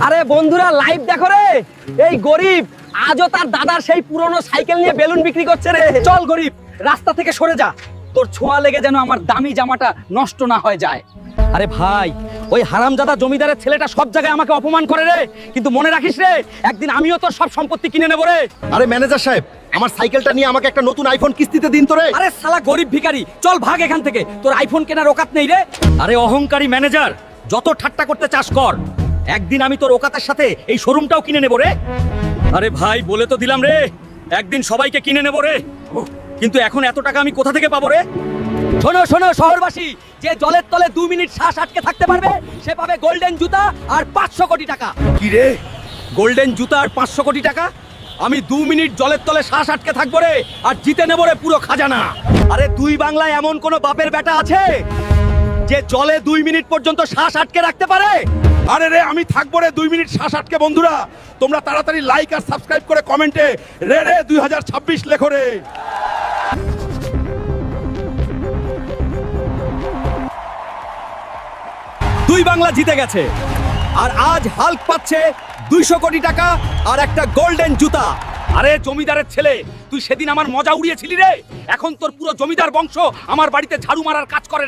আরে বন্ধুরা লাইভ দেখো রে, এই গরিব আজও তার দাদার সেই পুরনো সাইকেল নিয়ে বেলুন বিক্রি করছে রে। চল গরিব, রাস্তা থেকে সরে যা, তোর ছোঁয়া লেগে যেন আমার দামি জামাটা নষ্ট না হয়ে যায়। আরে ভাই, ওই হারামজাদা জমিদারের ছেলেটা সব জায়গায় আমাকে অপমান করে রে, কিন্তু মনে রাখিস রে, একদিন আমিও তোর সব সম্পত্তি কিনে নেবো রে। আরে ম্যানেজার সাহেব, আমার সাইকেলটা নিয়ে আমাকে একটা নতুন আইফোন কিস্তিতে দিন তো রে। আরে শালা গরিব ভিখারি, চল ভাগ এখান থেকে, তোর আইফোন কেনার ওকাত নেই রে। আরে অহংকারী ম্যানেজার, যত ঠাট্টা করতে চাস কর, একদিন আমি তোর ওকাতের সাথে এই শোরুমটাও কিনে নেবো রে। আরে ভাই, বলে তো দিলাম রে, একদিন সবাইকে কিনে নেবো রে, কিন্তু এখন এত টাকা আমি কোথা থেকে পাবো রে? শোনো শোনো শহরবাসী, যে জলের তলে 2 মিনিট শ্বাস আটকে থাকতে পারবে সে পাবে গোল্ডেন জুতা আর 500 কোটি টাকা। কি রে? গোল্ডেন জুতা আর 500 কোটি টাকা? আমি 2 মিনিট জলের তলে শ্বাস আটকে থাকবো রে, আর জিতে নেবো রে পুরো খাজানা। আরে দুই বাংলায় এমন কোন বাপের বেটা আছে যে জলে 2 মিনিট পর্যন্ত শ্বাস আটকে রাখতে পারে? আরে রে, আমি থাকবো রে 2 মিনিট শ্বাস আটকে। বন্ধুরা তোমরা তাড়াতাড়ি লাইক আর সাবস্ক্রাইব করে কমেন্টে রে রে 2026 লেখো রে। দুই বাংলা জিতে গেছে, আর আজ হাল্ক পাচ্ছে 200 কোটি টাকা আর একটা গোল্ডেন জুতা। আরে জমিদারের ছেলে, তুই সেদিন আমার মজা উড়িয়েছিলি রে, এখন তোর পুরো জমিদার বংশ আমার বাড়িতে ঝাড়ু মারার কাজ করে।